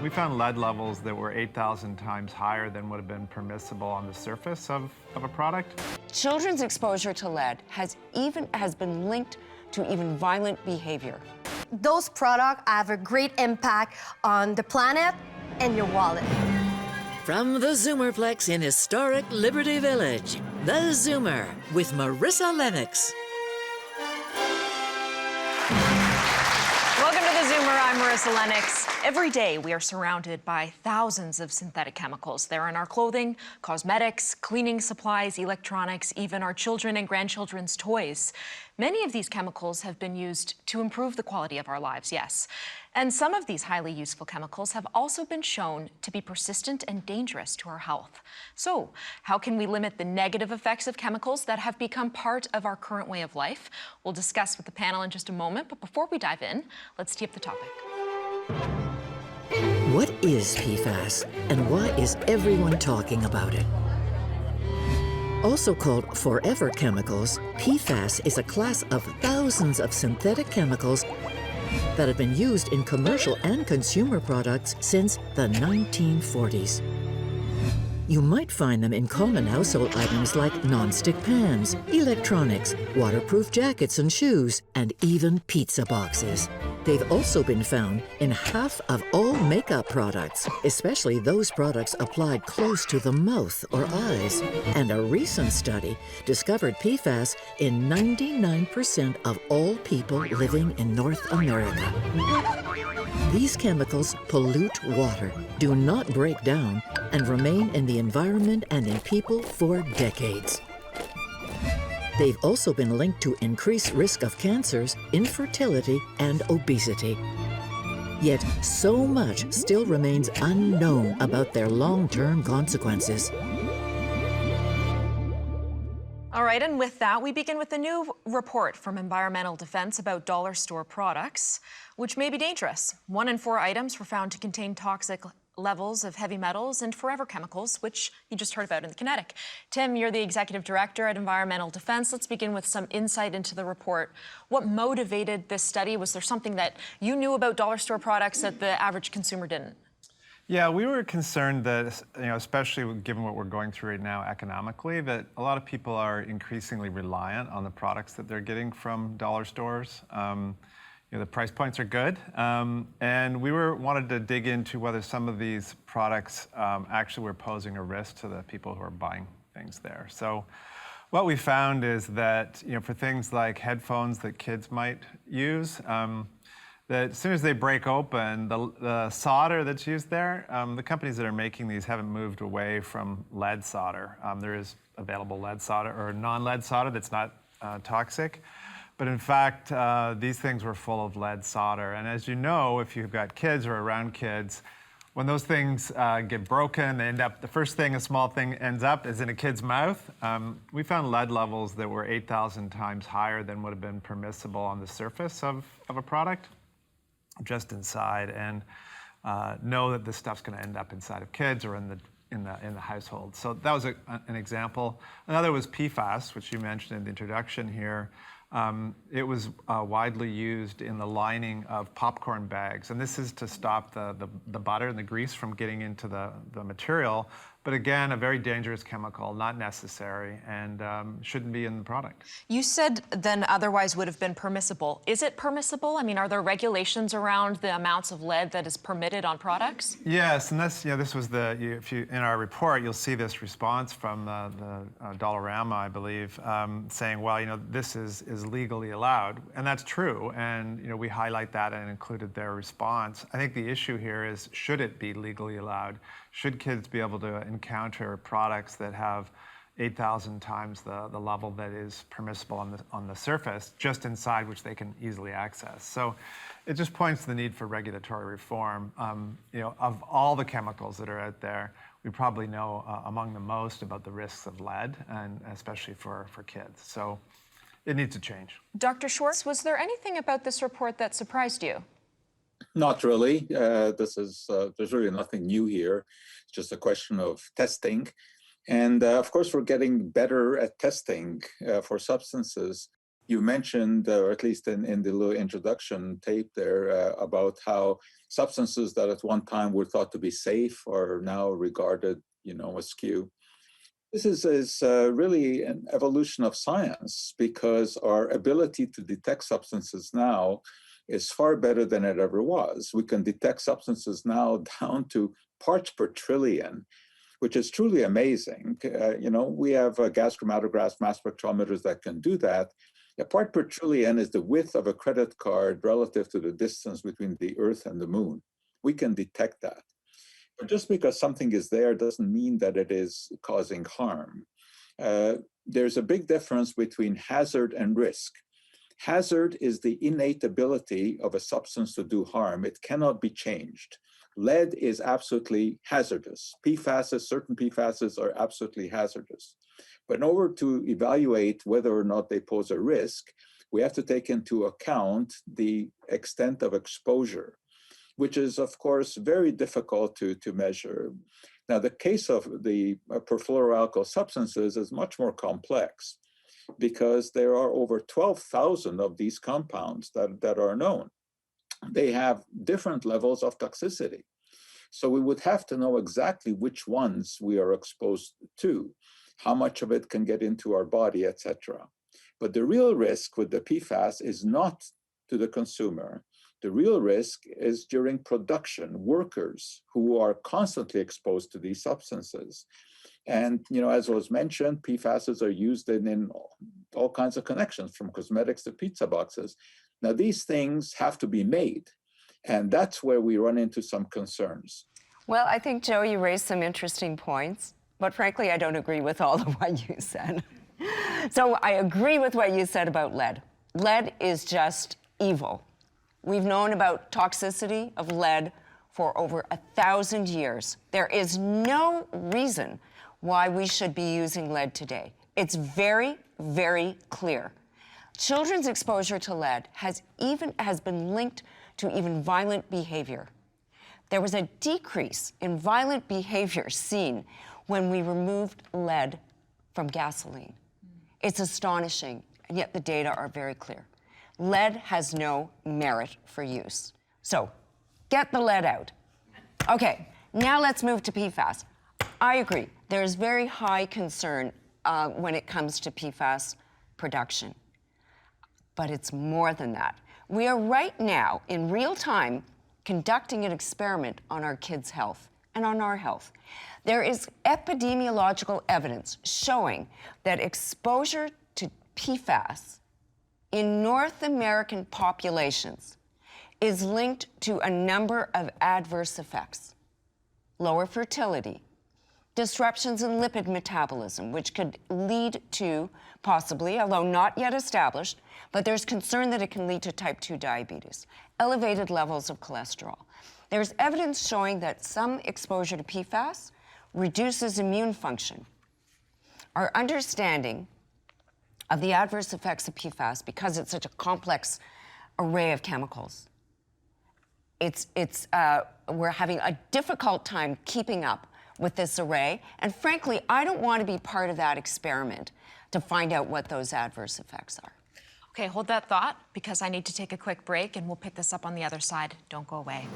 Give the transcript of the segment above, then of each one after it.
We found lead levels that were 8,000 times higher than would have been permissible on the surface of a product. Children's exposure to lead has been linked to even violent behavior. Those products have a great impact on the planet and your wallet. From the Zoomerplex in historic Liberty Village, the Zoomer with Marissa Lennox. Welcome to the Zoomer. I'm Marissa Lennox. Every day we are surrounded by thousands of synthetic chemicals. They're in our clothing, cosmetics, cleaning supplies, electronics, even our children and grandchildren's toys. Many of these chemicals have been used to improve the quality of our lives, yes. And some of these highly useful chemicals have also been shown to be persistent and dangerous to our health. So, how can we limit the negative effects of chemicals that have become part of our current way of life? We'll discuss with the panel in just a moment, but before we dive in, let's tee up the topic. What is PFAS, and why is everyone talking about it? Also called forever chemicals, PFAS is a class of thousands of synthetic chemicals that have been used in commercial and consumer products since the 1940s. You might find them in common household items like non-stick pans, electronics, waterproof jackets and shoes, and even pizza boxes. They've also been found in half of all makeup products, especially those products applied close to the mouth or eyes. And a recent study discovered PFAS in 99% of all people living in North America. These chemicals pollute water, do not break down, and remain in the environment and in people for decades. They've also been linked to increased risk of cancers, infertility, and obesity. Yet so much still remains unknown about their long-term consequences. All right, and with that, we begin with a new report from Environmental Defense about dollar store products, which may be dangerous. 1 in 4 items were found to contain toxic levels of heavy metals and forever chemicals, which you just heard about in the Kinetic. Tim, you're the executive director at Environmental Defense. Let's begin with some insight into the report. What motivated this study? Was there something that you knew about dollar store products that the average consumer didn't? Yeah, we were concerned that, especially given what we're going through right now economically, that a lot of people are increasingly reliant on the products that they're getting from dollar stores. The price points are good, and we wanted to dig into whether some of these products actually were posing a risk to the people who are buying things there. So what we found is that for things like headphones that kids might use, that as soon as they break open, the solder that's used there, the companies that are making these haven't moved away from lead solder. There is available lead solder or non-lead solder that's not toxic. But in fact, these things were full of lead solder. And as you know, if you've got kids or around kids, when those things get broken, they end up, the first thing a small thing ends up is in a kid's mouth. We found lead levels that were 8,000 times higher than would have been permissible on the surface of a product, just inside, and know that this stuff's going to end up inside of kids or in the household. So that was an example. Another was PFAS, which you mentioned in the introduction here. It was widely used in the lining of popcorn bags, and this is to stop the butter and the grease from getting into the material. But again, a very dangerous chemical, not necessary, and shouldn't be in the product. You said then otherwise would have been permissible. Is it permissible? I mean, are there regulations around the amounts of lead that is permitted on products? Yes, and this was in our report, you'll see this response from the Dollarama, I believe, saying, well, this is legally allowed, and that's true. And we highlight that and included their response. I think the issue here is, should it be legally allowed? Should kids be able to encounter products that have 8,000 times the level that is permissible on the surface, just inside which they can easily access? So it just points to the need for regulatory reform. Of all the chemicals that are out there, we probably know among the most about the risks of lead, and especially for kids. So it needs to change. Dr. Schwartz, was there anything about this report that surprised you? Not really. There's really nothing new here. It's just a question of testing. And of course, we're getting better at testing for substances. You mentioned, or at least in the little introduction tape there, about how substances that at one time were thought to be safe are now regarded, askew. This is really an evolution of science, because our ability to detect substances now is far better than it ever was. We can detect substances now down to parts per trillion, which is truly amazing. We have gas chromatographs, mass spectrometers that can do that. A part per trillion is the width of a credit card relative to the distance between the Earth and the Moon. We can detect that. But just because something is there doesn't mean that it is causing harm. There's a big difference between hazard and risk. Hazard is the innate ability of a substance to do harm. It cannot be changed. Lead is absolutely hazardous. Certain PFASs are absolutely hazardous. But in order to evaluate whether or not they pose a risk, we have to take into account the extent of exposure, which is, of course, very difficult to measure. Now, the case of the perfluoroalkyl substances is much more complex, because there are over 12,000 of these compounds that are known. They have different levels of toxicity. So we would have to know exactly which ones we are exposed to, how much of it can get into our body, etc. But the real risk with the PFAS is not to the consumer. The real risk is during production, workers who are constantly exposed to these substances. And, as was mentioned, PFASs are used in all kinds of connections, from cosmetics to pizza boxes. Now, these things have to be made, and that's where we run into some concerns. Well, I think, Joe, you raised some interesting points, but frankly, I don't agree with all of what you said. So I agree with what you said about lead. Lead is just evil. We've known about toxicity of lead for over 1,000 years. There is no reason why we should be using lead today. It's very, very clear. Children's exposure to lead has been linked to even violent behavior. There was a decrease in violent behavior seen when we removed lead from gasoline. It's astonishing, and yet the data are very clear. Lead has no merit for use. So, get the lead out. Okay, now let's move to PFAS. I agree. There's very high concern when it comes to PFAS production. But it's more than that. We are right now, in real time, conducting an experiment on our kids' health and on our health. There is epidemiological evidence showing that exposure to PFAS in North American populations is linked to a number of adverse effects. Lower fertility, disruptions in lipid metabolism, which could lead to, possibly, although not yet established, but there's concern that it can lead to type 2 diabetes, elevated levels of cholesterol. There's evidence showing that some exposure to PFAS reduces immune function. Our understanding of the adverse effects of PFAS, because it's such a complex array of chemicals, we're having a difficult time keeping up with this array. And frankly, I don't want to be part of that experiment to find out what those adverse effects are. Okay, hold that thought, because I need to take a quick break, and we'll pick this up on the other side. Don't go away.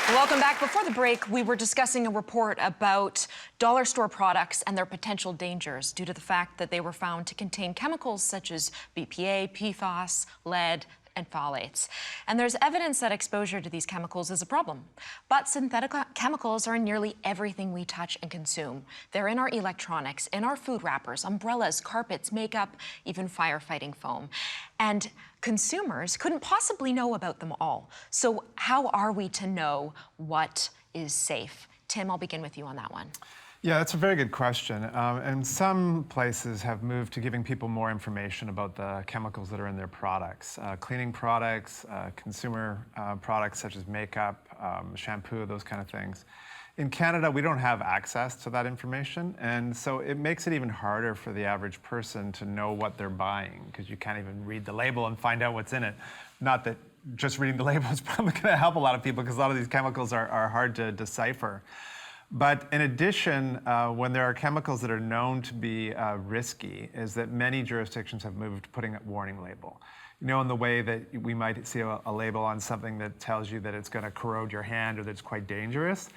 Welcome back. Before the break, we were discussing a report about dollar store products and their potential dangers due to the fact that they were found to contain chemicals such as BPA, PFAS, lead, and phthalates. And there's evidence that exposure to these chemicals is a problem. But synthetic chemicals are in nearly everything we touch and consume. They're in our electronics, in our food wrappers, umbrellas, carpets, makeup, even firefighting foam. And consumers couldn't possibly know about them all. So how are we to know what is safe? Tim, I'll begin with you on that one. Yeah, that's a very good question. And some places have moved to giving people more information about the chemicals that are in their products. Cleaning products, consumer products such as makeup, shampoo, those kind of things. In Canada, we don't have access to that information, and so it makes it even harder for the average person to know what they're buying, because you can't even read the label and find out what's in it. Not that just reading the label is probably going to help a lot of people because a lot of these chemicals are hard to decipher. But in addition, when there are chemicals that are known to be risky, is that many jurisdictions have moved to putting a warning label. You know, in the way that we might see a label on something that tells you that it's going to corrode your hand or that it's quite dangerous,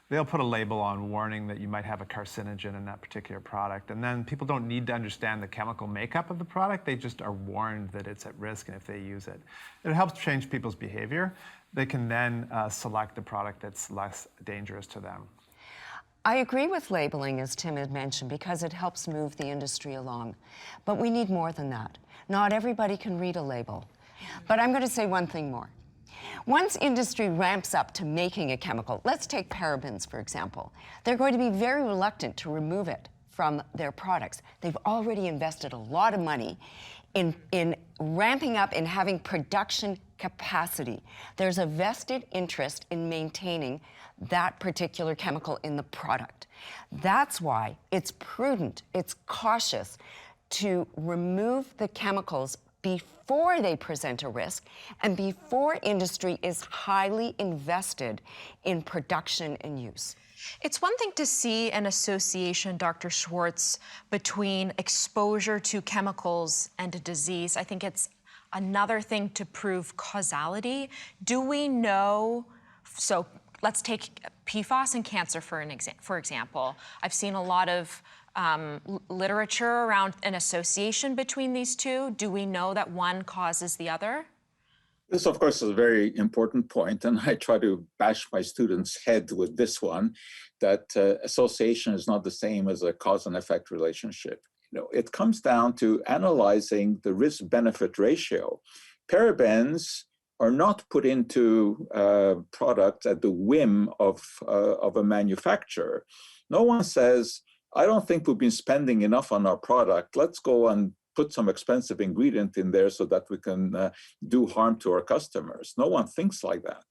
they'll put a label on warning that you might have a carcinogen in that particular product. And then people don't need to understand the chemical makeup of the product. They just are warned that it's at risk, and if they use it, it helps change people's behavior. They can then select the product that's less dangerous to them. I agree with labeling, as Tim had mentioned, because it helps move the industry along. But we need more than that. Not everybody can read a label. But I'm going to say one thing more. Once industry ramps up to making a chemical, let's take parabens, for example, they're going to be very reluctant to remove it from their products. They've already invested a lot of money in ramping up and having production capacity. There's a vested interest in maintaining that particular chemical in the product. That's why it's prudent, it's cautious to remove the chemicals before they present a risk and before industry is highly invested in production and use. It's one thing to see an association, Dr. Schwartz, between exposure to chemicals and a disease. I think it's another thing to prove causality. Do we know, so let's take PFAS and cancer for example. I've seen a lot of literature around an association between these two. Do we know that one causes the other? This, of course, is a very important point, and I try to bash my students' head with this one, that association is not the same as a cause and effect relationship. You know, it comes down to analyzing the risk-benefit ratio. Parabens are not put into products at the whim of a manufacturer. No one says, I don't think we've been spending enough on our product. Let's go and put some expensive ingredient in there so that we can do harm to our customers. No one thinks like that.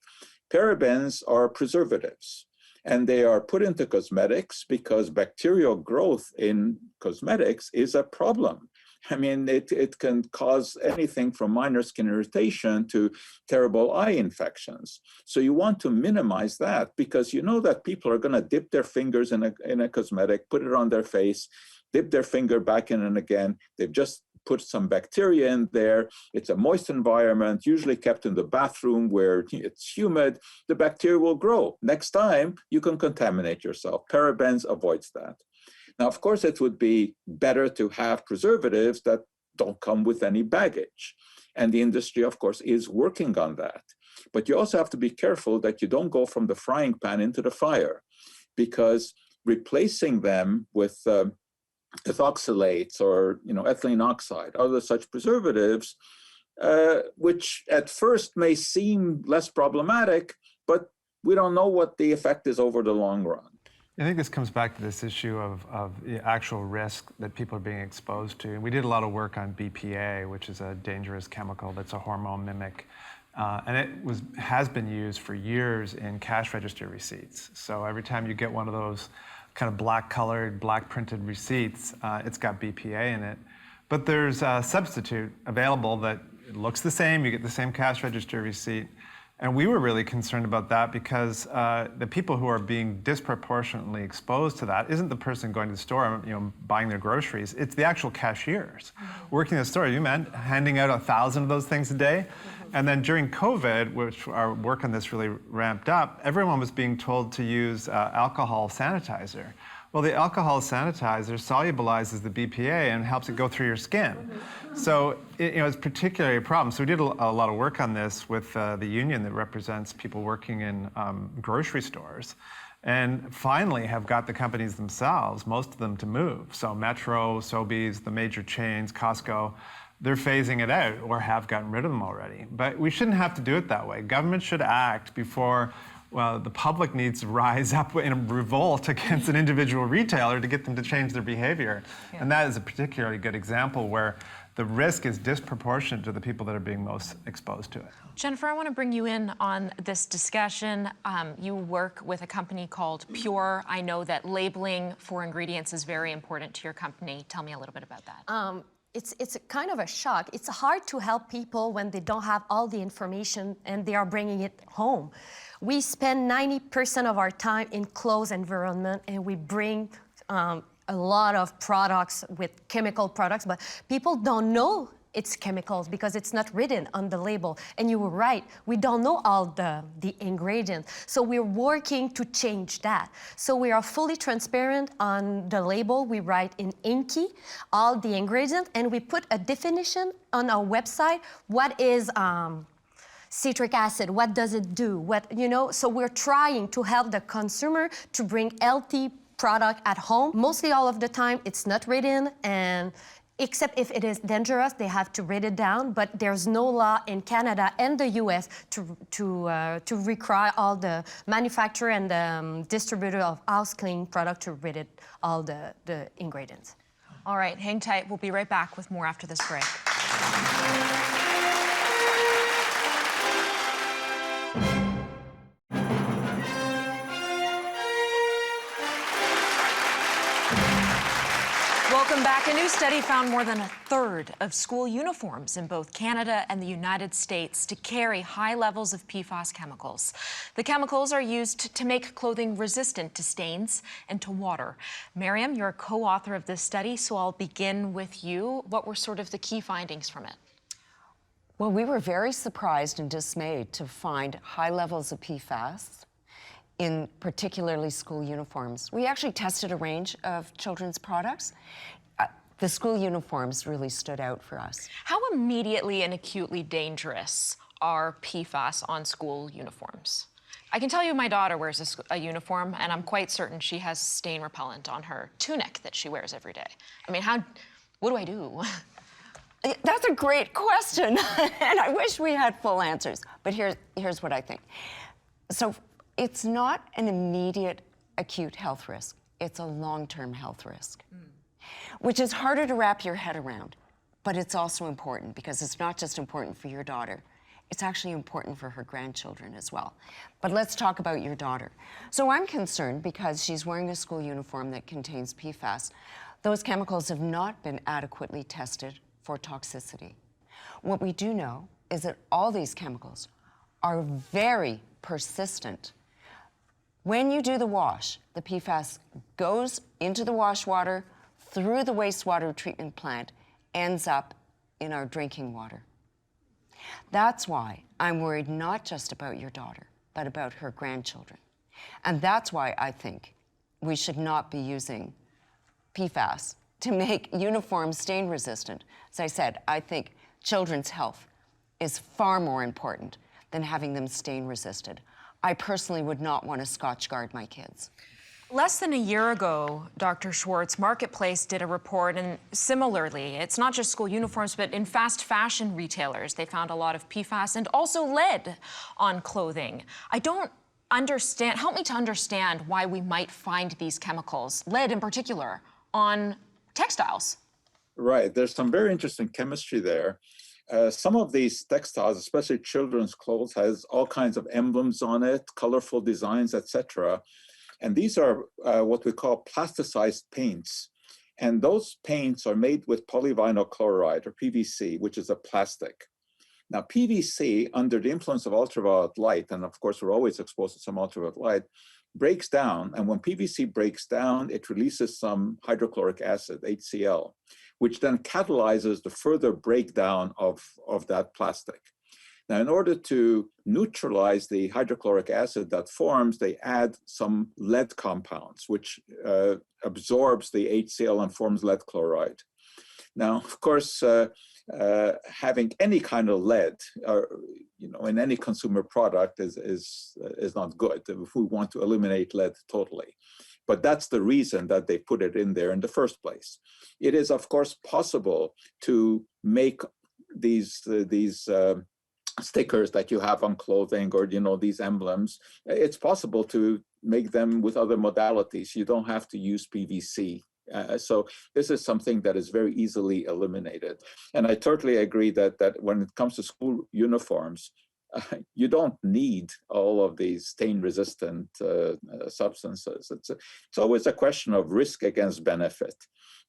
Parabens are preservatives, and they are put into cosmetics because bacterial growth in cosmetics is a problem. I mean, it can cause anything from minor skin irritation to terrible eye infections. So you want to minimize that because you know that people are going to dip their fingers in a cosmetic, put it on their face, dip their finger back in and again. They've just put some bacteria in there. It's a moist environment, usually kept in the bathroom where it's humid. The bacteria will grow. Next time, you can contaminate yourself. Parabens avoids that. Now, of course, it would be better to have preservatives that don't come with any baggage. And the industry, of course, is working on that. But you also have to be careful that you don't go from the frying pan into the fire, because replacing them with ethoxylates or ethylene oxide, other such preservatives, which at first may seem less problematic, but we don't know what the effect is over the long run. I think this comes back to this issue of the actual risk that people are being exposed to. And we did a lot of work on BPA, which is a dangerous chemical that's a hormone mimic. And it has been used for years in cash register receipts. So every time you get one of those kind of black-colored, black-printed receipts, it's got BPA in it. But there's a substitute available that looks the same. You get the same cash register receipt. And we were really concerned about that because the people who are being disproportionately exposed to that isn't the person going to the store, buying their groceries. It's the actual cashiers working in the store. You meant handing out 1,000 of those things a day. And then during COVID, which our work on this really ramped up, everyone was being told to use alcohol sanitizer. Well, the alcohol sanitizer solubilizes the BPA and helps it go through your skin. So it's particularly a problem. So we did a lot of work on this with the union that represents people working in grocery stores, and finally have got the companies themselves, most of them, to move. So Metro, Sobeys, the major chains, Costco, they're phasing it out or have gotten rid of them already. But we shouldn't have to do it that way. Government should act before the public needs to rise up in a revolt against an individual retailer to get them to change their behavior. Yeah. And that is a particularly good example where the risk is disproportionate to the people that are being most exposed to it. Jennifer, I want to bring you in on this discussion. You work with a company called Pure. I know that labeling for ingredients is very important to your company. Tell me a little bit about that. it's a kind of a shock. It's hard to help people when they don't have all the information and they are bringing it home. We spend 90% of our time in closed environment, and we bring a lot of products with chemical products, but people don't know it's chemicals because it's not written on the label. And you were right, we don't know all the ingredients. So we're working to change that. So we are fully transparent on the label. We write in inky all the ingredients, and we put a definition on our website. What is citric acid? What does it do? So we're trying to help the consumer to bring healthy product at home. Mostly all of the time, it's not written, and except if it is dangerous, they have to write it down, but there's no law in Canada and the US to require all the manufacturer and the distributor of house cleaning product to write it, all the ingredients. All right, hang tight. We'll be right back with more after this break. Welcome back. A new study found more than a third of school uniforms in both Canada and the United States to carry high levels of PFAS chemicals. The chemicals are used to make clothing resistant to stains and to water. Miriam, you're a co-author of this study, so I'll begin with you. What were sort of the key findings from it? Well, we were very surprised and dismayed to find high levels of PFAS in particularly school uniforms. We actually tested a range of children's products. The school uniforms really stood out for us. How immediately and acutely dangerous are PFAS on school uniforms? I can tell you my daughter wears a uniform, and I'm quite certain she has stain repellent on her tunic that she wears every day. I mean, what do I do? That's a great question, and I wish we had full answers. But here's what I think. So it's not an immediate acute health risk. It's a long-term health risk, which is harder to wrap your head around. But it's also important because it's not just important for your daughter. It's actually important for her grandchildren as well. But let's talk about your daughter. So I'm concerned because she's wearing a school uniform that contains PFAS. Those chemicals have not been adequately tested for toxicity. What we do know is that all these chemicals are very persistent. When you do the wash, the PFAS goes into the wash water, through the wastewater treatment plant, ends up in our drinking water. That's why I'm worried not just about your daughter, but about her grandchildren. And that's why I think we should not be using PFAS to make uniforms stain resistant. As I said, I think children's health is far more important than having them stain resistant. I personally would not want to Scotch guard my kids. Less than a year ago, Dr. Schwartz, Marketplace did a report, and similarly, it's not just school uniforms, but in fast fashion retailers, they found a lot of PFAS and also lead on clothing. I don't understand, help me to understand why we might find these chemicals, lead in particular, on textiles. Right, there's some very interesting chemistry there. Some of these textiles, especially children's clothes, has all kinds of emblems on it, colorful designs, etc. And these are what we call plasticized paints. And those paints are made with polyvinyl chloride, or PVC, which is a plastic. Now, PVC, under the influence of ultraviolet light, and of course we're always exposed to some ultraviolet light, breaks down. And when PVC breaks down, it releases some hydrochloric acid, HCl, which then catalyzes the further breakdown of that plastic. Now, in order to neutralize the hydrochloric acid that forms, they add some lead compounds, which absorbs the HCl and forms lead chloride. Now, of course, having any kind of lead, in any consumer product is not good if we want to eliminate lead totally. But that's the reason that they put it in there in the first place. It is, of course, possible to make these stickers that you have on clothing, or these emblems. It's possible to make them with other modalities. You don't have to use PVC. So this is something that is very easily eliminated. And I totally agree that when it comes to school uniforms, you don't need all of these stain-resistant substances. It's always a question of risk against benefit.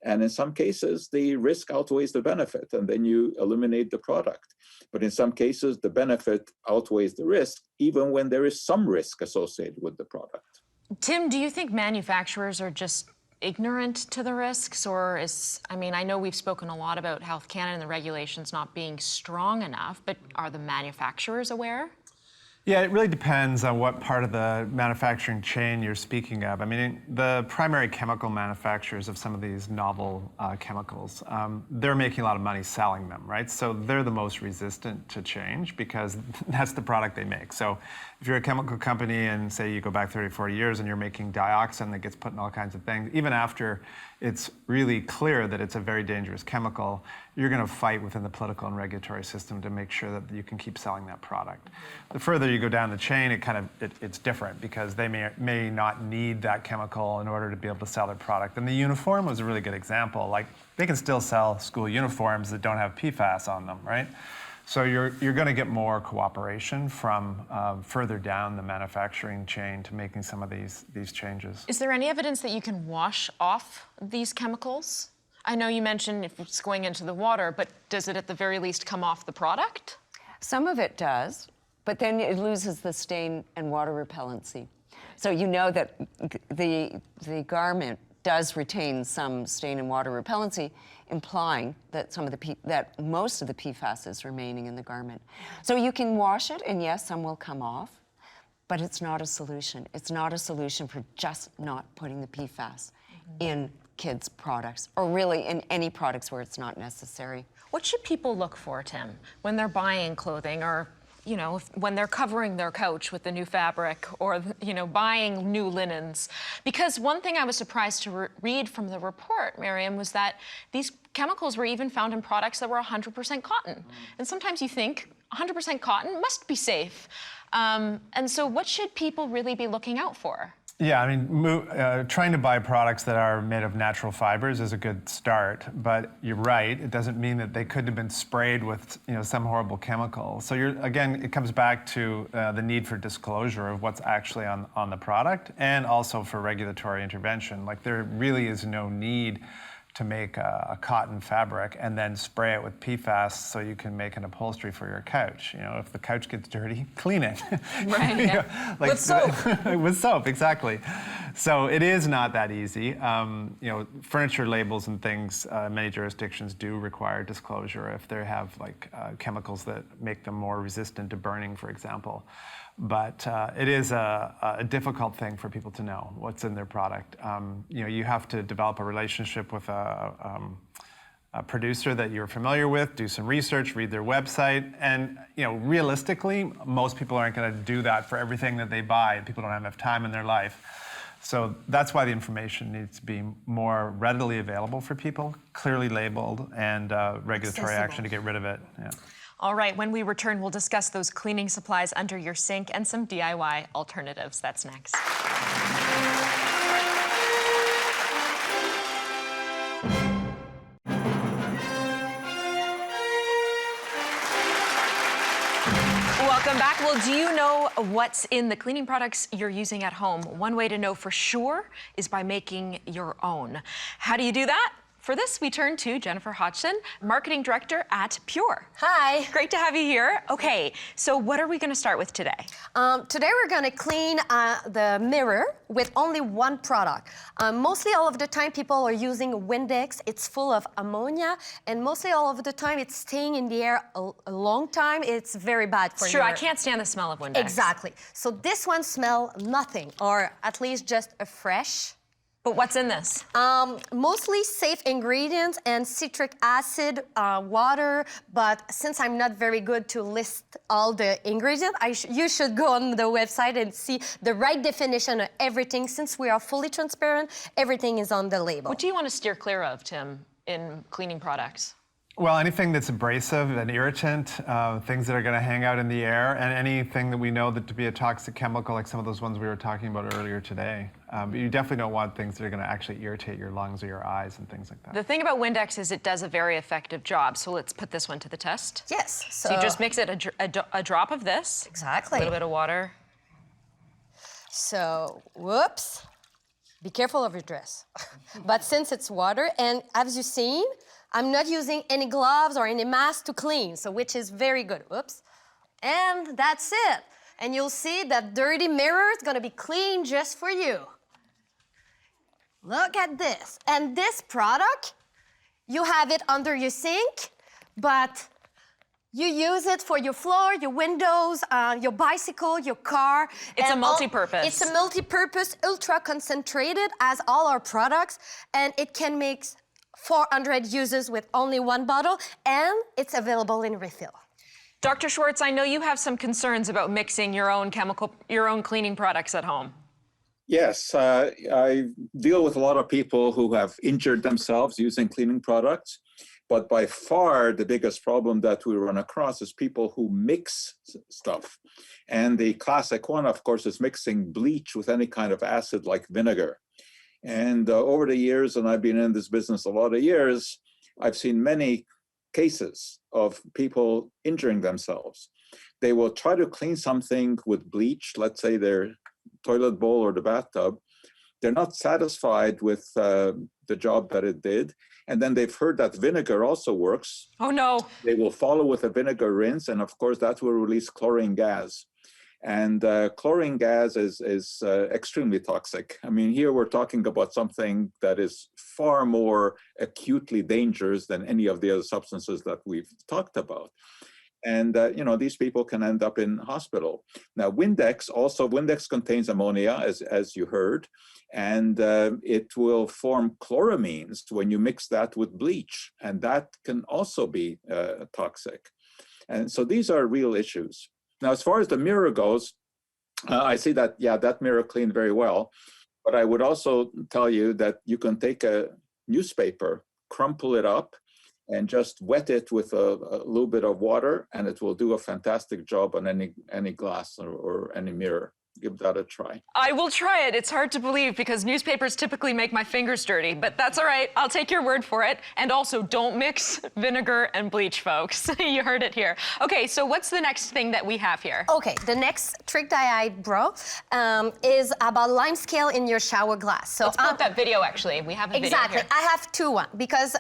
And in some cases, the risk outweighs the benefit, and then you eliminate the product. But in some cases, the benefit outweighs the risk, even when there is some risk associated with the product. Tim, do you think manufacturers are just ignorant to the risks, or I know we've spoken a lot about Health Canada and the regulations not being strong enough, but are the manufacturers aware? Yeah, it really depends on what part of the manufacturing chain you're speaking of. I mean, the primary chemical manufacturers of some of these novel chemicals, they're making a lot of money selling them, right? So they're the most resistant to change because that's the product they make. So if you're a chemical company and say you go back 30, 40 years and you're making dioxin that gets put in all kinds of things, even after it's really clear that it's a very dangerous chemical, you're going to fight within the political and regulatory system to make sure that you can keep selling that product. The further you go down the chain, it's different because they may not need that chemical in order to be able to sell their product. And the uniform was a really good example. Like, they can still sell school uniforms that don't have PFAS on them, right? So you're going to get more cooperation from further down the manufacturing chain to making some of these changes. Is there any evidence that you can wash off these chemicals? I know you mentioned if it's going into the water, but does it at the very least come off the product? Some of it does, but then it loses the stain and water repellency. So you know that the garment does retain some stain and water repellency, implying that most of the PFAS is remaining in the garment. So you can wash it, and yes, some will come off, but it's not a solution. It's not a solution for just not putting the PFAS in kids' products, or really in any products where it's not necessary. What should people look for, Tim, when they're buying clothing, or when they're covering their couch with the new fabric, or buying new linens? Because one thing I was surprised to read from the report, Miriam, was that these chemicals were even found in products that were 100% cotton. And sometimes you think 100% cotton must be safe. And so what should people really be looking out for? Yeah, I mean, trying to buy products that are made of natural fibers is a good start, but you're right, it doesn't mean that they couldn't have been sprayed with some horrible chemical. So again, it comes back to the need for disclosure of what's actually on the product, and also for regulatory intervention. Like, there really is no need to make a cotton fabric and then spray it with PFAS so you can make an upholstery for your couch. If the couch gets dirty, clean it. Right, yeah. With soap. With soap, exactly. So it is not that easy. Furniture labels and things, many jurisdictions do require disclosure if they have chemicals that make them more resistant to burning, for example. But it is a difficult thing for people to know what's in their product. You have to develop a relationship with a producer that you're familiar with, do some research, read their website, and realistically, most people aren't going to do that for everything that they buy. People don't have enough time in their life. So that's why the information needs to be more readily available for people, clearly labeled, and regulatory action to get rid of it. Yeah. All right, when we return, we'll discuss those cleaning supplies under your sink and some DIY alternatives. That's next. Welcome back. Well, do you know what's in the cleaning products you're using at home? One way to know for sure is by making your own. How do you do that? For this, we turn to Jennifer Hodgson, Marketing Director at Pure. Hi. Great to have you here. Okay, so what are we going to start with today? Today we're going to clean the mirror with only one product. Mostly all of the time people are using Windex. It's full of ammonia, and mostly all of the time it's staying in the air a long time. It's very bad for you. It's true, I can't stand the smell of Windex. Exactly. So this one smells nothing, or at least just a fresh. But what's in this? Mostly safe ingredients and citric acid, water, but since I'm not very good to list all the ingredients, you should go on the website and see the right definition of everything. Since we are fully transparent, everything is on the label. What do you want to steer clear of, Tim, in cleaning products? Well, anything that's abrasive and irritant, things that are going to hang out in the air, and anything that we know that to be a toxic chemical, like some of those ones we were talking about earlier today. But you definitely don't want things that are going to actually irritate your lungs or your eyes and things like that. The thing about Windex is it does a very effective job. So let's put this one to the test. Yes. So you just mix it a drop of this. Exactly. A little bit of water. So, whoops. Be careful of your dress. But since it's water, and as you've seen, I'm not using any gloves or any mask to clean, so which is very good. Whoops. And that's it. And you'll see that dirty mirror is gonna be clean just for you. Look at this. And this product, you have it under your sink, but you use it for your floor, your windows, your bicycle, your car. It's a and multi-purpose. It's a multi-purpose, ultra concentrated, as all our products, and it can make 400 uses with only one bottle, and it's available in refill. Dr. Schwartz, I know you have some concerns about mixing your own cleaning products at home. Yes, I deal with a lot of people who have injured themselves using cleaning products, but by far the biggest problem that we run across is people who mix stuff. And the classic one, of course, is mixing bleach with any kind of acid like vinegar. And over the years, and I've been in this business a lot of years, I've seen many cases of people injuring themselves. They will try to clean something with bleach, let's say their toilet bowl or the bathtub. They're not satisfied with the job that it did. And then they've heard that vinegar also works. Oh no. They will follow with a vinegar rinse, and of course that will release chlorine gas. And chlorine gas is extremely toxic. I mean, here we're talking about something that is far more acutely dangerous than any of the other substances that we've talked about. And these people can end up in hospital. Now, Windex contains ammonia, as you heard, and it will form chloramines when you mix that with bleach, and that can also be toxic. And so these are real issues. Now, as far as the mirror goes, I see that, yeah, that mirror cleaned very well. But I would also tell you that you can take a newspaper, crumple it up, and just wet it with a little bit of water, and it will do a fantastic job on any glass or any mirror. Give that a try. I will try it. It's hard to believe because newspapers typically make my fingers dirty, but that's all right. I'll take your word for it. And also, don't mix vinegar and bleach, folks. You heard it here. Okay, so what's the next thing that we have here? Okay, the next trick that I brought is about lime scale in your shower glass. So Let's put that video, actually. We have a video exactly. here. I have two because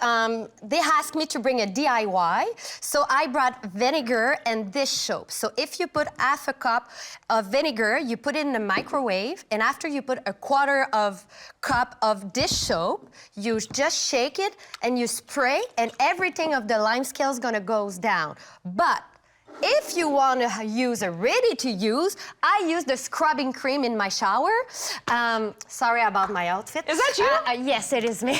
they asked me to bring a DIY. So I brought vinegar and dish soap. So if you put half a cup of vinegar, you put it in the microwave, and after you put a quarter of cup of dish soap, you just shake it and you spray, and everything of the lime scale is gonna goes down. But if you want to use a ready-to-use, I use the scrubbing cream in my shower. Sorry about my outfit. Is that you? Yes, it is me.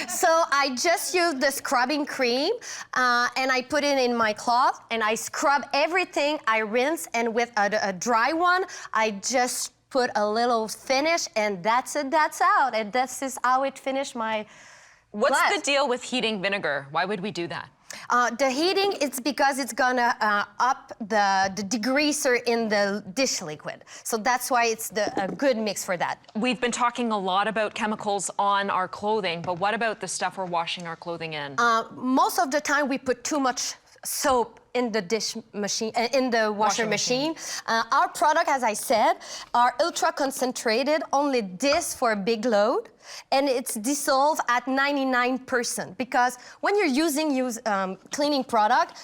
So I just use the scrubbing cream, and I put it in my cloth, and I scrub everything. I rinse, and with a dry one, I just put a little finish, and that's it. That's out, and this is how it finished my What's glass. the deal with heating vinegar? Why would we do that? The heating, it's because it's gonna up the degreaser in the dish liquid. So that's why it's a good mix for that. We've been talking a lot about chemicals on our clothing, but what about the stuff we're washing our clothing in? Most of the time we put too much soap in the dish machine, in the washer machine. Our product, as I said, are ultra concentrated, only this for a big load, and it's dissolved at 99%. Because when you're using cleaning product,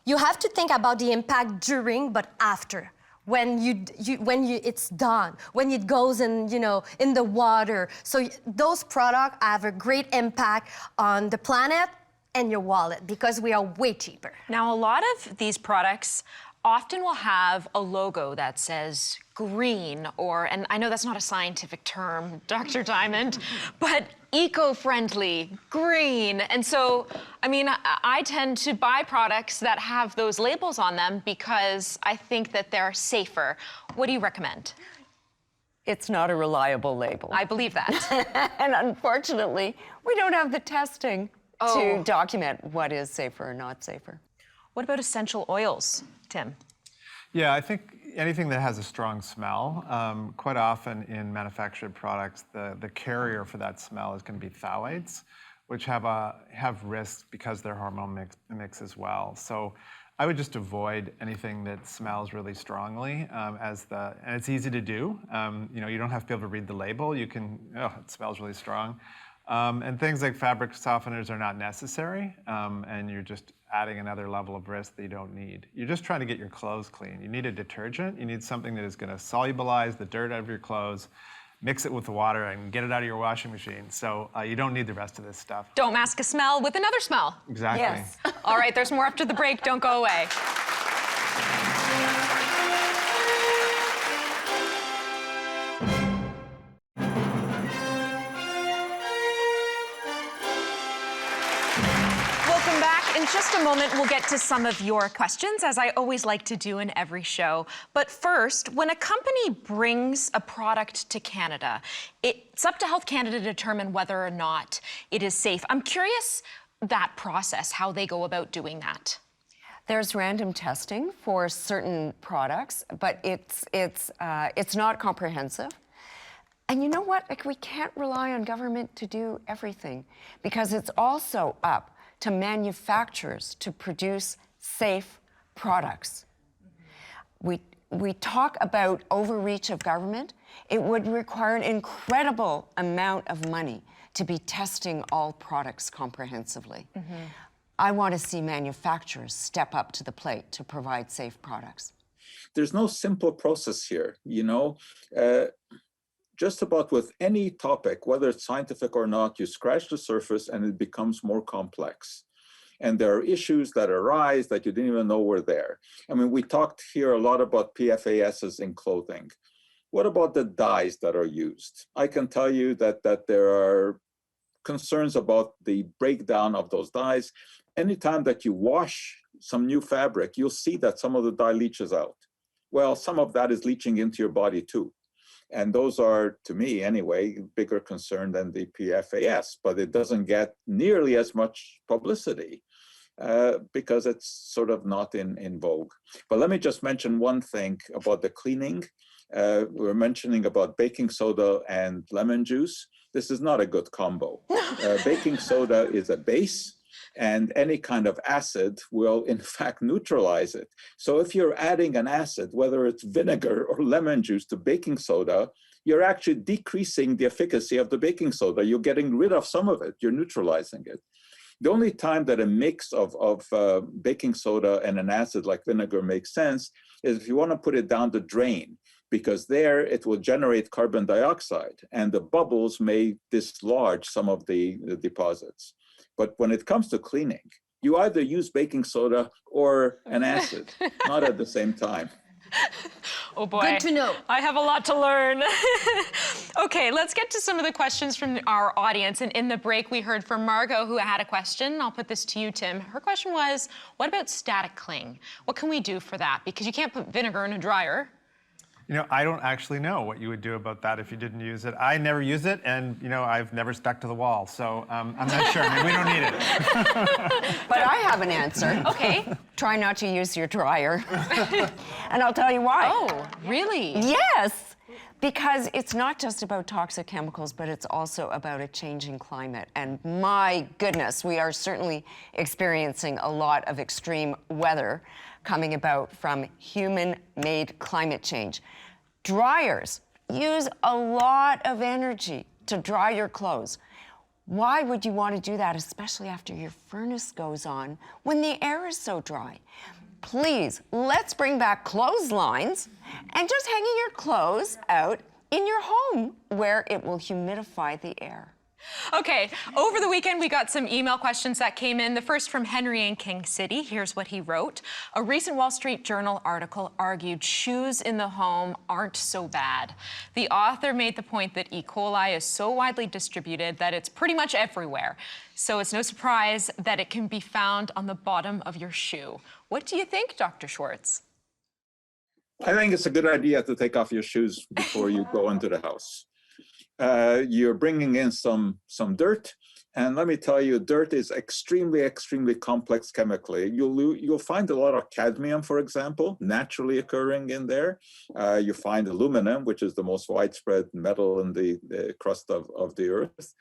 you have to think about the impact during, but after. When it's done, when it goes in, in the water. So those products have a great impact on the planet and your wallet because we are way cheaper. Now, a lot of these products often will have a logo that says green and I know that's not a scientific term, Dr. Diamond, but eco-friendly, green. And so, I mean, I tend to buy products that have those labels on them because I think that they're safer. What do you recommend? It's not a reliable label. I believe that. And unfortunately, we don't have the testing to document what is safer or not safer. What about essential oils, Tim? Yeah, I think anything that has a strong smell, quite often in manufactured products, the carrier for that smell is going to be phthalates, which have risks because they're hormone mix as well. So I would just avoid anything that smells really strongly, and it's easy to do. You don't have to be able to read the label. You can, it smells really strong. And things like fabric softeners are not necessary, and you're just adding another level of risk that you don't need. You're just trying to get your clothes clean. You need a detergent. You need something that is going to solubilize the dirt out of your clothes, mix it with the water, and get it out of your washing machine. So you don't need the rest of this stuff. Don't mask a smell with another smell. Exactly. Yes. All right, there's more after the break. Don't go away. Welcome back. In just a moment, we'll get to some of your questions, as I always like to do in every show. But first, when a company brings a product to Canada, it's up to Health Canada to determine whether or not it is safe. I'm curious that process, how they go about doing that. There's random testing for certain products, but it's not comprehensive. And you know what? Like, we can't rely on government to do everything, because it's also up to manufacturers to produce safe products. We talk about overreach of government. It would require an incredible amount of money to be testing all products comprehensively. I want to see manufacturers step up to the plate to provide safe products. There's no simple process here, just about with any topic, whether it's scientific or not, you scratch the surface and it becomes more complex. And there are issues that arise that you didn't even know were there. I mean, we talked here a lot about PFASs in clothing. What about the dyes that are used? I can tell you that there are concerns about the breakdown of those dyes. Anytime that you wash some new fabric, you'll see that some of the dye leaches out. Well, some of that is leaching into your body too. And those are, to me anyway, bigger concern than the PFAS, but it doesn't get nearly as much publicity because it's sort of not in vogue. But let me just mention one thing about the cleaning. We were mentioning about baking soda and lemon juice. This is not a good combo. Baking soda is a base, and any kind of acid will in fact neutralize it. So if you're adding an acid, whether it's vinegar or lemon juice to baking soda, you're actually decreasing the efficacy of the baking soda. You're getting rid of some of it, you're neutralizing it. The only time that a mix of baking soda and an acid like vinegar makes sense is if you want to put it down the drain, because there it will generate carbon dioxide and the bubbles may dislodge some of the deposits. But when it comes to cleaning, you either use baking soda or an acid, not at the same time. Oh boy. Good to know. I have a lot to learn. Okay, let's get to some of the questions from our audience. And in the break, we heard from Margot, who had a question. I'll put this to you, Tim. Her question was, what about static cling? What can we do for that? Because you can't put vinegar in a dryer. I don't actually know what you would do about that if you didn't use it. I never use it, and I've never stuck to the wall, so I'm not sure. Maybe we don't need it. But I have an answer. Okay. Try not to use your dryer. And I'll tell you why. Oh, really? Yes, because it's not just about toxic chemicals, but it's also about a changing climate. And my goodness, we are certainly experiencing a lot of extreme weather coming about from human-made climate change. Dryers use a lot of energy to dry your clothes. Why would you want to do that, especially after your furnace goes on, when the air is so dry? Please, let's bring back clotheslines and just hanging your clothes out in your home where it will humidify the air. Okay, over the weekend, we got some email questions that came in. The first from Henry in King City. Here's what he wrote. A recent Wall Street Journal article argued shoes in the home aren't so bad. The author made the point that E. coli is so widely distributed that it's pretty much everywhere. So it's no surprise that it can be found on the bottom of your shoe. What do you think, Dr. Schwartz? I think it's a good idea to take off your shoes before you go into the house. You're bringing in some dirt. And let me tell you, dirt is extremely, extremely complex chemically. You'll find a lot of cadmium, for example, naturally occurring in there. You find aluminum, which is the most widespread metal in the crust of the earth.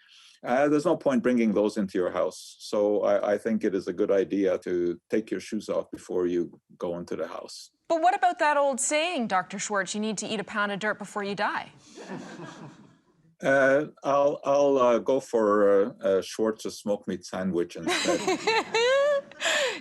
There's no point bringing those into your house. So I think it is a good idea to take your shoes off before you go into the house. But what about that old saying, Dr. Schwartz, you need to eat a pound of dirt before you die? I'll go for Schwartz's smoked meat sandwich instead.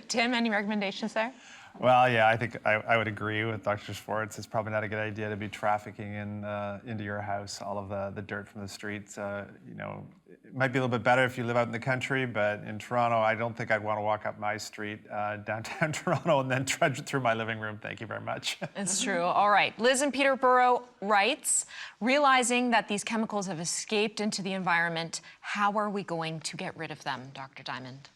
Tim, any recommendations there? Well, yeah, I think I would agree with Dr. Schwartz. It's probably not a good idea to be trafficking into your house all of the dirt from the streets. You know, it might be a little bit better if you live out in the country, but in Toronto, I don't think I'd want to walk up my street downtown Toronto and then trudge through my living room. Thank you very much. It's true. All right. Liz in Peterborough writes, realizing that these chemicals have escaped into the environment, how are we going to get rid of them, Dr. Diamond?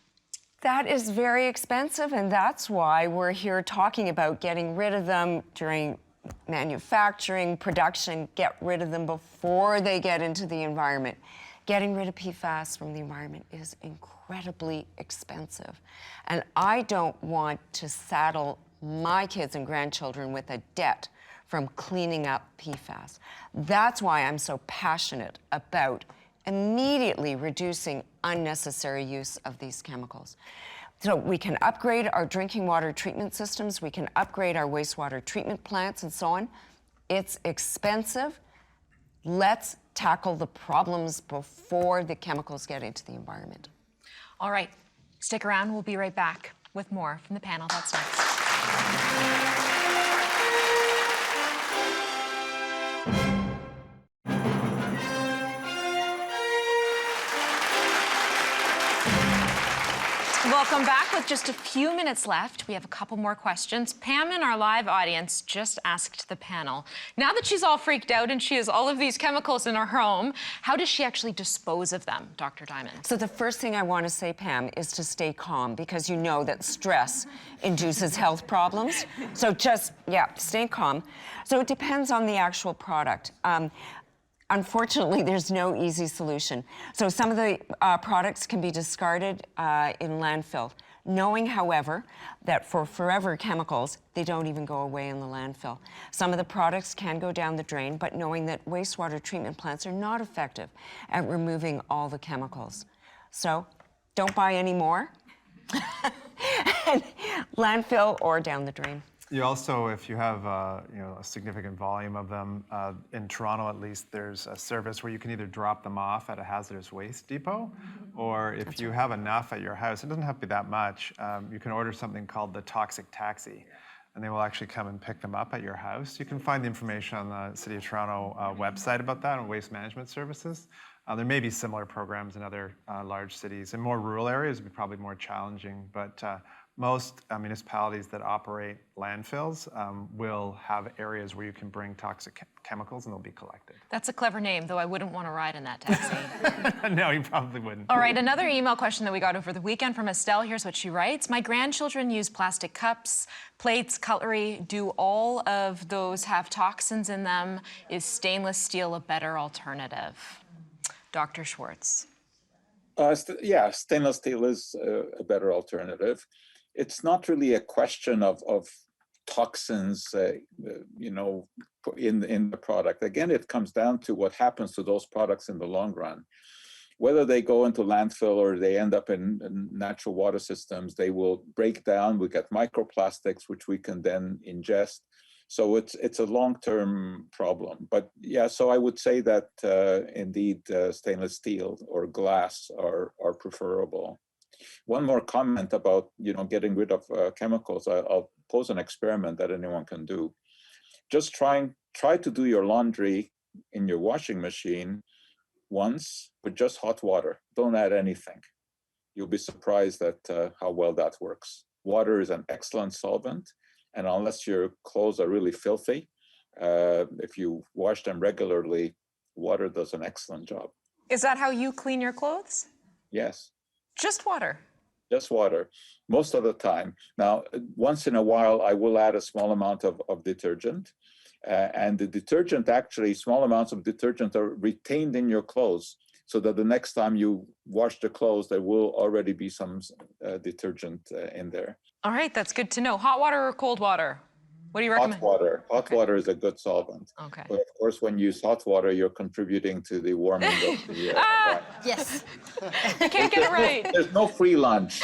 That is very expensive, and that's why we're here talking about getting rid of them during manufacturing, production, get rid of them before they get into the environment. Getting rid of PFAS from the environment is incredibly expensive. And I don't want to saddle my kids and grandchildren with a debt from cleaning up PFAS. That's why I'm so passionate about immediately reducing unnecessary use of these chemicals. So we can upgrade our drinking water treatment systems, we can upgrade our wastewater treatment plants and so on. It's expensive. Let's tackle the problems before the chemicals get into the environment. All right, stick around. We'll be right back with more from the panel. That's next. Welcome back. With just a few minutes left, we have a couple more questions. Pam in our live audience just asked the panel, now that she's all freaked out and she has all of these chemicals in her home, how does she actually dispose of them, Dr. Diamond? So the first thing I want to say, Pam, is to stay calm, because you know that stress induces health problems. So just, stay calm. So it depends on the actual product. Unfortunately, there's no easy solution. So some of the products can be discarded in landfill, knowing, however, that for forever chemicals, they don't even go away in the landfill. Some of the products can go down the drain, but knowing that wastewater treatment plants are not effective at removing all the chemicals. So don't buy any more. Landfill or down the drain. You also, if you have a significant volume of them, in Toronto at least, there's a service where you can either drop them off at a hazardous waste depot, or if you have enough at your house, it doesn't have to be that much, you can order something called the Toxic Taxi, and they will actually come and pick them up at your house. You can find the information on the City of Toronto website about that, on Waste Management Services. There may be similar programs in other large cities. In more rural areas, it would be probably more challenging, but most municipalities that operate landfills will have areas where you can bring toxic chemicals and they'll be collected. That's a clever name, though I wouldn't want to ride in that taxi. No, you probably wouldn't. All right, another email question that we got over the weekend from Estelle. Here's what she writes. My grandchildren use plastic cups, plates, cutlery. Do all of those have toxins in them? Is stainless steel a better alternative? Dr. Schwartz. Stainless steel is a better alternative. It's not really a question of toxins, in the product. Again, it comes down to what happens to those products in the long run. Whether they go into landfill or they end up in natural water systems, they will break down. We get microplastics, which we can then ingest. So it's a long-term problem. But so I would say that indeed stainless steel or glass are preferable. One more comment about getting rid of chemicals. I'll pose an experiment that anyone can do. Just try to do your laundry in your washing machine once with just hot water. Don't add anything. You'll be surprised at how well that works. Water is an excellent solvent, and unless your clothes are really filthy, if you wash them regularly, water does an excellent job. Is that how you clean your clothes? Yes. Just water? Just water, most of the time. Now, once in a while, I will add a small amount of detergent. And the detergent, actually, small amounts of detergent are retained in your clothes. so that the next time you wash the clothes, there will already be some detergent in there. All right, that's good to know. Hot water or cold water? What do you recommend? Hot water. Hot water is a good solvent. Okay. But of course, when you use hot water, you're contributing to the warming of the environment. Yes. You can't get it right. There's no free lunch.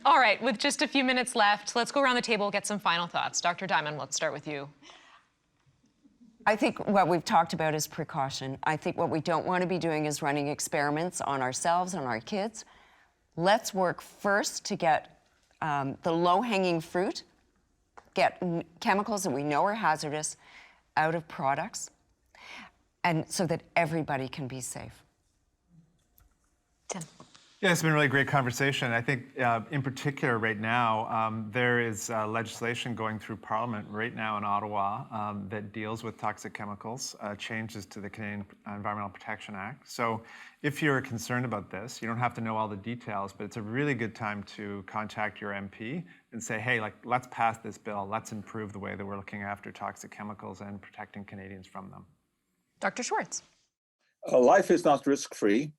All right, with just a few minutes left, let's go around the table, get some final thoughts. Dr. Diamond, let's start with you. I think what we've talked about is precaution. I think what we don't want to be doing is running experiments on ourselves, on our kids. Let's work first to get the low-hanging fruit, get chemicals that we know are hazardous out of products, and so that everybody can be safe. Tim. Yeah, it's been a really great conversation. I think in particular right now, there is legislation going through Parliament right now in Ottawa that deals with toxic chemicals, changes to the Canadian Environmental Protection Act. So if you're concerned about this, you don't have to know all the details, but it's a really good time to contact your MP and say, hey, let's pass this bill. Let's improve the way that we're looking after toxic chemicals and protecting Canadians from them. Dr. Schwartz. Life is not risk-free.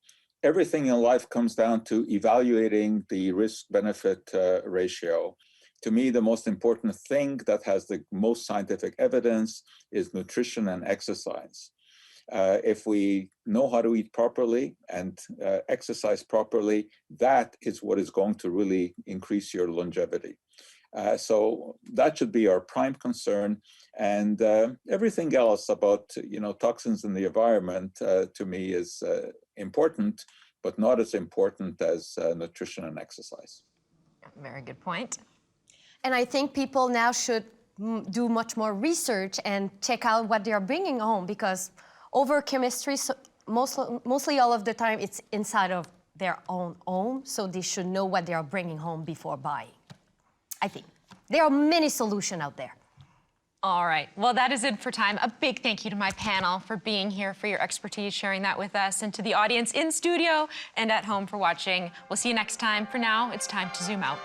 Everything in life comes down to evaluating the risk-benefit ratio. To me, the most important thing that has the most scientific evidence is nutrition and exercise. If we know how to eat properly and exercise properly, that is what is going to really increase your longevity. So that should be our prime concern, and everything else about toxins in the environment to me is important, but not as important as nutrition and exercise. Very good point. And I think people now should do much more research and check out what they are bringing home, because over chemistry, mostly all of the time, it's inside of their own home, so they should know what they are bringing home before buying. I think there are many solutions out there. All right, well, that is it for time. A big thank you to my panel for being here, for your expertise, sharing that with us, and to the audience in studio and at home for watching. We'll see you next time. For now, it's time to zoom out.